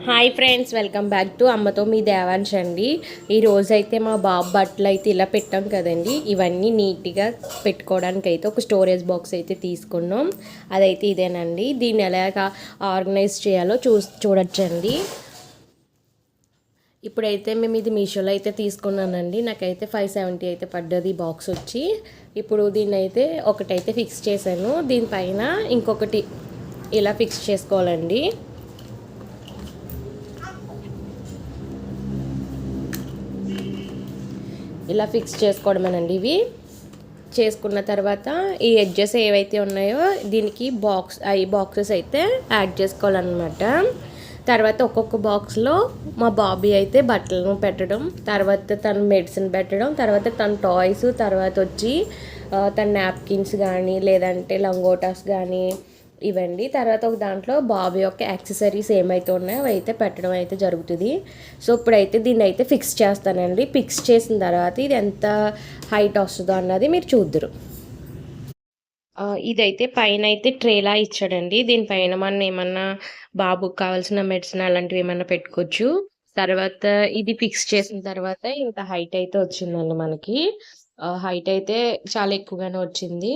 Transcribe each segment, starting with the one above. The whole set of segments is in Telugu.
Hi friends, welcome back to అమ్మతో మీ దేవాంశ్ అండి. ఈరోజైతే మా బాబు బట్టలు అయితే ఇలా పెట్టాం కదండి. ఇవన్నీ నీట్గా పెట్టుకోవడానికి అయితే ఒక స్టోరేజ్ బాక్స్ అయితే తీసుకున్నాం. అదైతే ఇదేనండి. దీన్ని ఎలాగ ఆర్గనైజ్ చేయాలో చూడొచ్చండి. ఇప్పుడైతే మేము ఇది మీషోలో అయితే తీసుకున్నానండి. నాకైతే 570 అయితే పడ్డది బాక్స్ వచ్చి. ఇప్పుడు దీన్ని అయితే ఒకటైతే ఫిక్స్ చేశాను. దీనిపైన ఇంకొకటి ఇలా ఫిక్స్ చేసుకోవాలండి. ఇలా ఫిక్స్ చేసుకోవడమేనండి. ఇవి చేసుకున్న తర్వాత ఈ ఎడ్జెస్ ఏవైతే ఉన్నాయో దీనికి బాక్సెస్ అయితే యాడ్ చేసుకోవాలన్నమాట. తర్వాత ఒక్కొక్క బాక్స్లో మా బాబీ అయితే బట్టలను పెట్టడం, తర్వాత తన మెడిసిన్ పెట్టడం, తర్వాత తన టాయ్స్, తర్వాత వచ్చి తన నాప్కిన్స్ కానీ లేదంటే లంగోటాస్ కానీ ఇవ్వండి. తర్వాత ఒక దాంట్లో బాబు యొక్క యాక్సెసరీస్ ఏమైతే ఉన్నాయో అవి అయితే పెట్టడం అయితే జరుగుతుంది. సో ఇప్పుడైతే దీన్ని అయితే ఫిక్స్ చేస్తానండి. ఫిక్స్ చేసిన తర్వాత ఇది ఎంత హైట్ వస్తుందో అన్నది మీరు చూద్దరు. ఇదైతే పైన అయితే ట్రేలా ఇచ్చాడండి. దీనిపైన మనం ఏమన్నా బాబుకి కావాల్సిన మెడిసిన్ అలాంటివి ఏమన్నా పెట్టుకోవచ్చు. తర్వాత ఇది ఫిక్స్ చేసిన తర్వాత ఇంత హైట్ అయితే వచ్చిందండి మనకి. హైట్ అయితే చాలా ఎక్కువగానే వచ్చింది.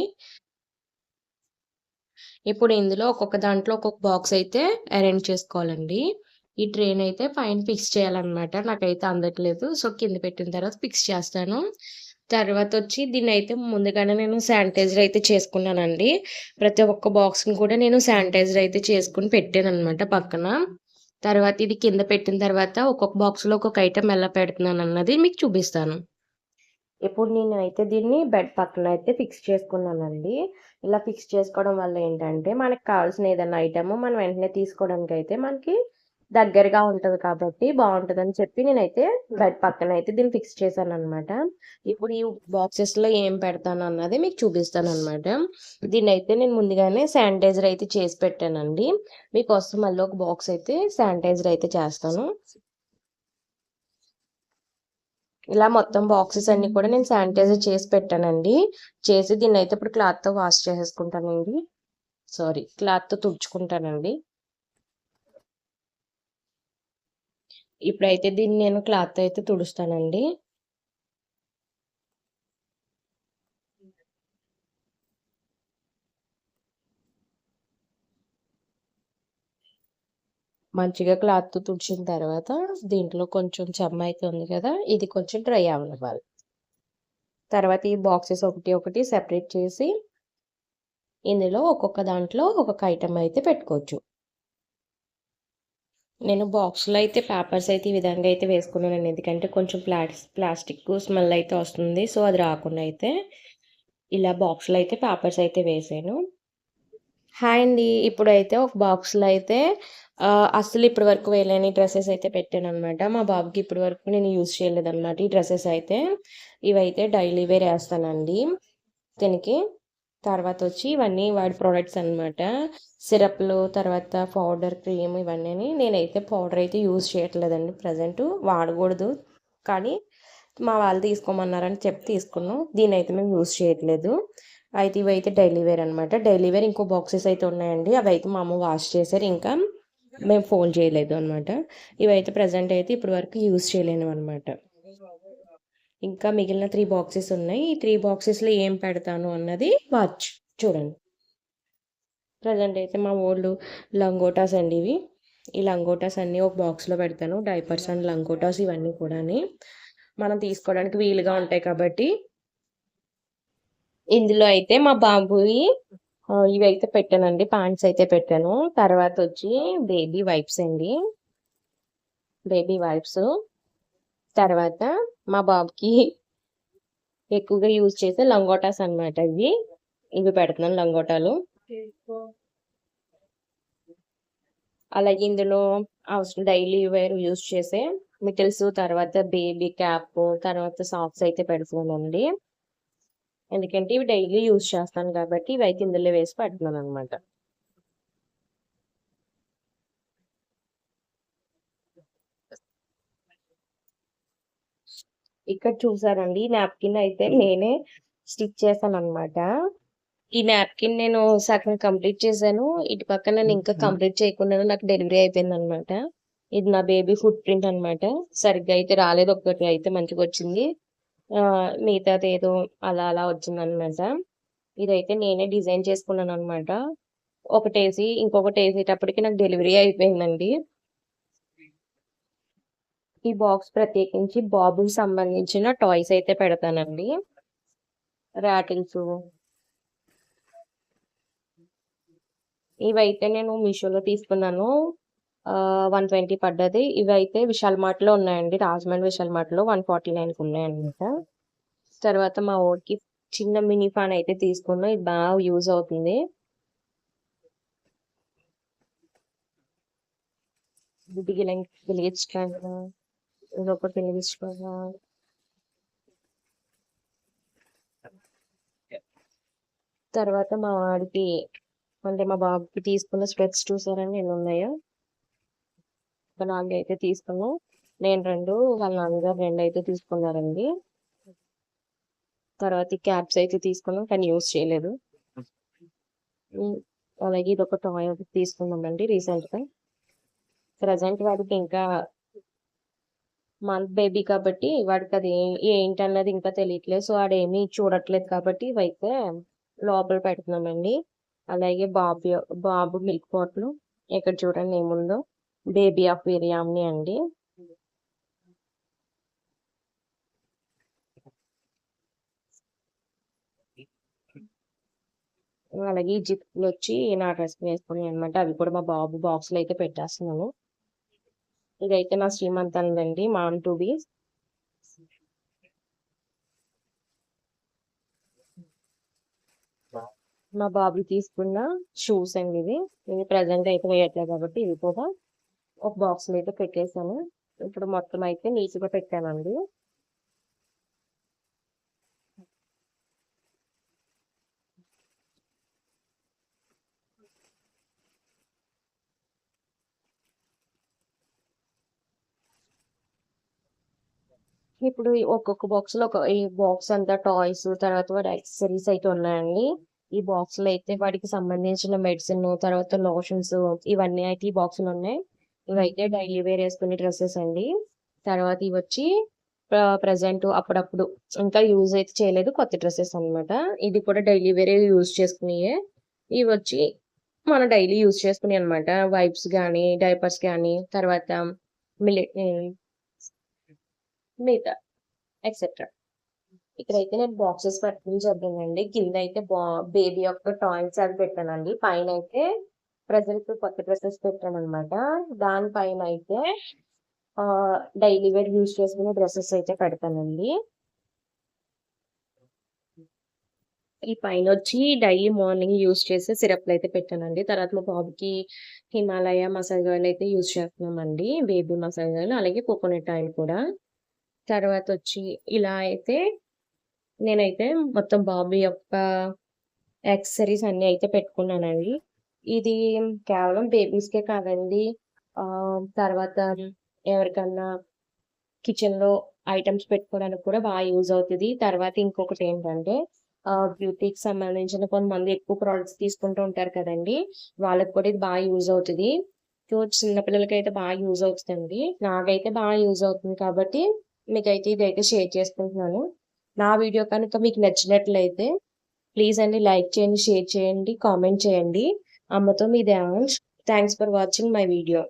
ఇప్పుడు ఇందులో ఒక్కొక్క దాంట్లో ఒక్కొక్క బాక్స్ అయితే అరేంజ్ చేసుకోవాలండి. ఈ ట్రైన్ అయితే పైన ఫిక్స్ చేయాలన్నమాట. నాకైతే అందట్లేదు. సో కింద పెట్టిన తర్వాత ఫిక్స్ చేస్తాను. తర్వాత వచ్చి దీన్ని అయితే ముందుగానే నేను శానిటైజర్ అయితే చేసుకున్నానండి. ప్రతి ఒక్క బాక్స్ని కూడా నేను శానిటైజర్ అయితే చేసుకుని పెట్టాను అనమాట పక్కన. తర్వాత ఇది కింద పెట్టిన తర్వాత ఒక్కొక్క బాక్స్లో ఒక్కొక్క ఐటెం ఎలా పెడుతున్నాను అన్నది మీకు చూపిస్తాను. ఇప్పుడు నేనైతే దీన్ని బెడ్ పక్కన అయితే ఫిక్స్ చేసుకున్నానండి. ఇలా ఫిక్స్ చేసుకోవడం వల్ల ఏంటంటే, మనకు కావాల్సిన ఏదైనా ఐటెము మనం వెంటనే తీసుకోవడానికైతే మనకి దగ్గరగా ఉంటది కాబట్టి బావుంటదని చెప్పి నేనైతే బెడ్ పక్కన అయితే దీన్ని ఫిక్స్ చేశాననమాట. ఇప్పుడు ఈ బాక్సెస్‌లో ఏం పెడతానన్నది మీకు చూపిస్తాననమాట. దీన్నైతే నేను ముందుగానే శానిటైజర్ అయితే చేసి పెట్టానండి. మీకోసం మళ్ళీ ఒక బాక్స్ అయితే శానిటైజర్ అయితే చేస్తాను. ఇలా మొత్తం బాక్సెస్ అన్ని కూడా నేను శానిటైజర్ చేసి పెట్టానండి. చేసి దీన్నైతే ఇప్పుడు క్లాత్‌తో వాష్ చేసేసుకుంటానండి. క్లాత్‌తో తుడుచుకుంటానండి. ఇప్పుడైతే దీన్ని నేను క్లాత్‌తో అయితే తుడుస్తానండి. మంచిగా క్లాత్‌తో తుడిచిన తర్వాత దీంట్లో కొంచెం చెమ్మ అయితే ఉంది కదా! ఇది కొంచెం డ్రై అవ్వనివ్వాలి. తర్వాత ఈ బాక్సెస్ ఒకటి ఒకటి సెపరేట్ చేసి ఇందులో ఒక్కొక్క దాంట్లో ఒక్కొక్క ఐటెమ్ అయితే పెట్టుకోవచ్చు. నేను బాక్స్‌లో అయితే పేపర్స్ అయితే ఈ విధంగా అయితే వేసుకున్నానండి. ఎందుకంటే కొంచెం ప్లాస్టిక్ స్మెల్ అయితే వస్తుంది. సో అది రాకుండా అయితే ఇలా బాక్స్‌లో అయితే పేపర్స్ అయితే వేసాను. హాయ్ అండి. ఇప్పుడైతే ఒక బాక్స్‌లో అయితే అస్సలు ఇప్పటి వరకు వేయలేని డ్రెసెస్ అయితే పెట్టాననమాట. మా బాబుకి ఇప్పటి వరకు నేను యూజ్ చేయలేదనమాట ఈ డ్రెసెస్ అయితే. ఇవైతే డైలీ వేర్ ఏస్తానండి దీనికి. తర్వాత వచ్చి ఇవన్నీ వాడి ప్రొడక్ట్స్ అనమాట. సిరప్‌లు, తర్వాత పౌడర్, క్రీమ్ ఇవన్నీని. నేనైతే పౌడర్ అయితే యూజ్ చేయట్లేదండి ప్రెజెంటు. వాడకూడదు. కానీ మా వాళ్ళు తీసుకోమన్నారని చెప్పి తీసుకున్నాం. దీన్నైతే మేము యూజ్ చేయట్లేదు. అయితే ఇవైతే డైలీ వేర్ అనమాట. డైలీ వేర్ ఇంకో బాక్సెస్ అయితే ఉన్నాయండి. అవైతే మా అమ్మ వాష్ చేశారు. ఇంకా మేము ఫోల్డ్ చేయలేదు అనమాట. ఇవైతే ప్రెజెంట్ అయితే ఇప్పటి వరకు యూజ్ చేయలేనివన్నమాట. ఇంకా మిగిలిన 3 బాక్సెస్ ఉన్నాయి. ఈ 3 బాక్సెస్‌లో ఏం పెడతాను అన్నది చూడండి. ప్రెజెంట్ అయితే మా వోళ్ళు లంగోటాస్ అండి ఇవి. ఈ లంగోటాస్ అన్నీ ఒక బాక్స్‌లో పెడతాను. డైపర్స్ అండ్ లంగోటాస్ ఇవన్నీ కూడాని. మనం తీసుకోవడానికి వీలుగా ఉంటాయి కాబట్టి ఇందులో అయితే మా బాబుయి ఇవైతే పెట్టానండి. ప్యాంట్స్ అయితే పెట్టాను. తర్వాత వచ్చి బేబీ వైప్స్ అండి. Baby wipes. తర్వాత మా బాబుకి ఎక్కువగా యూజ్ చేసే లంగోటాస్ అనమాట ఇవి. ఇవి పెడుతున్నాను లంగోటాలు. అలాగే ఇందులో అవసరం డైలీ వేర్ యూజ్ చేసే మిటిల్స్, తర్వాత బేబీ క్యాప్, తర్వాత సాక్స్ అయితే పెడుతున్నానండి. ఎందుకంటే ఇవి డైలీ యూజ్ చేస్తాను కాబట్టి ఇవైతే ఇందులో వేసి పెడుతున్నాను అనమాట. ఇక్కడ చూసారండి నాప్కిన్ అయితే నేనే స్టిచ్ చేశాను అనమాట. ఈ నాప్కిన్ నేను సగం కంప్లీట్ చేశాను. ఇటు పక్క నేను ఇంకా కంప్లీట్ చేయకుండా నాకు డెలివరీ అయిపోయింది అనమాట. ఇది నా బేబీ ఫుట్ ప్రింట్ అనమాట. సరిగ్గా అయితే రాలేదు. ఒకటి అయితే మంచిగా వచ్చింది. మిగతాది ఏదో అలా అలా వచ్చిందనమాట. ఇదైతే నేనే డిజైన్ చేసుకున్నాను అనమాట. ఒకటేసి ఇంకొకటి వేసేటప్పటికి నాకు డెలివరీ అయిపోయిందండి. ఈ బాక్స్ ప్రత్యేకించి బాబుకి సంబంధించిన టాయ్స్ అయితే పెడతానండి. రాటిల్స్ ఇవైతే నేను మీషోలో తీసుకున్నాను. 120 పడ్డది. ఇవైతే విశాల్ మార్ట్‌లో ఉన్నాయండి. రాజమండ్రి విశాల్ మార్ట్‌లో 149కి ఉన్నాయన్నమాట. తర్వాత మా వోడికి చిన్న మినీ ఫ్యాన్ అయితే తీసుకున్నా. ఇది బాగా యూజ్ అవుతుంది. వెలిగించడానికి ఇదొకటి వెలిగించుకోగా తర్వాత మా వాడికి అంటే మా బాబుకి తీసుకున్న స్పెట్స్ చూసారని ఎన్ని ఉన్నాయో. ఒక 4 అయితే తీసుకున్నాం. నేను 2, వాళ్ళ నాన్నగారు 2 అయితే తీసుకున్నారండి. తర్వాత ఈ క్యాప్స్ అయితే తీసుకున్నాం కానీ యూజ్ చేయలేదు. అలాగే ఇదొక టాయ్ ఒకటి తీసుకున్నామండి రీసెంట్‌గా. ప్రెజెంట్ వాడికి ఇంకా మంత్ బేబీ కాబట్టి వాడికి అది ఏంటన్నది ఇంకా తెలియట్లేదు. సో వాడేమీ చూడట్లేదు కాబట్టి ఇవైతే లోపల పెడుతున్నామండి. అలాగే బాబు మిల్క్ బాటిల్ ఇక్కడ చూడండి ఏముందో. బేబీ ఆఫ్ బిర్యానీ అండి. అలాగే ఈ జిప్లు వచ్చి నా డ్రెస్ వేసుకుని అనమాట. అవి కూడా మా బాబు బాక్స్ లో అయితే పెట్టేస్తున్నాను. ఇదైతే నా శ్రీమంతందండి మామ్ టు బి. మా బాబు తీసుకున్న షూస్ అండి ఇది ప్రజెంట్ అయితే వేయట్లేదు కాబట్టి ఇవి కూడా ఒక బాక్స్ లో అయితే పెట్టేశాను. ఇప్పుడు మొత్తం అయితే నీట్ గా పెట్టానండి. ఇప్పుడు ఒక్కొక్క బాక్స్ లో ఈ బాక్స్ అంతా టాయ్స్ తర్వాత వాడి యాక్సెసరీస్ అయితే ఉన్నాయండి. ఈ బాక్స్ లో అయితే వాడికి సంబంధించిన మెడిసిన్ తర్వాత లోషన్స్ ఇవన్నీ అయితే ఈ బాక్స్ లో ఉన్నాయి. ఇవైతే డైలీ వేర్ వేసుకునే డ్రెస్సెస్ అండి. తర్వాత ఇవి వచ్చి ప్రజెంట్ అప్పుడప్పుడు ఇంకా యూజ్ అయితే చేయలేదు కొత్త డ్రెస్సెస్ అన్నమాట. ఇది కూడా డైలీ వేరే యూజ్ చేసుకునేయే. ఇవి వచ్చి మనం డైలీ యూజ్ చేసుకునే అనమాట. వైప్స్ కానీ డైపర్స్ కానీ తర్వాత మిగతా ఎక్సెట్రా. ఇక్కడైతే నేను బాక్సెస్ పెట్టడం జరిగిందండి. కింద అయితే బేబీ యొక్క టాయ్స్ అవి పెట్టానండి. పైన అయితే ప్రజెంట్ కొత్త డ్రెస్సెస్ పెట్టాను అనమాట. దానిపైన అయితే డైలీ వేర్ యూజ్ చేసుకునే డ్రెస్సెస్ అయితే పెడతానండి. ఈ పైన వచ్చి డైలీ మార్నింగ్ యూజ్ చేసే సిరప్లు అయితే పెట్టానండి. తర్వాత మా బాబుకి హిమాలయ మసాజ్ ఆయిల్ అయితే యూజ్ చేస్తున్నామండి. బేబీ మసాజ్ ఆయిల్ అలాగే కోకోనట్ ఆయిల్ కూడా. తర్వాత వచ్చి ఇలా అయితే నేనైతే మొత్తం బాబు యొక్క యాక్సెసరీస్ అన్ని అయితే పెట్టుకున్నానండి. ఇది కేవలం బేబీస్కే కాదండి. తర్వాత ఎవరికన్నా కిచెన్ లో ఐటమ్స్ పెట్టుకోవడానికి కూడా బాగా యూజ్ అవుతుంది. తర్వాత ఇంకొకటి ఏంటంటే బ్యూటీకి సంబంధించిన కొంతమంది ఎక్కువ ప్రోడక్ట్స్ తీసుకుంటూ ఉంటారు కదండి. వాళ్ళకి కూడా ఇది బాగా యూజ్ అవుతుంది. సో చిన్నపిల్లలకి అయితే బాగా యూజ్ అవుతుందండి. నాకైతే బాగా యూజ్ అవుతుంది కాబట్టి మీకైతే ఇదైతే షేర్ చేసుకుంటున్నాను. నా వీడియో కనుక మీకు నచ్చినట్లయితే ప్లీజ్ అండి లైక్ చేయండి, షేర్ చేయండి, కామెంట్ చేయండి. అమ్మతో మీ Devansh. Thanks for watching my video.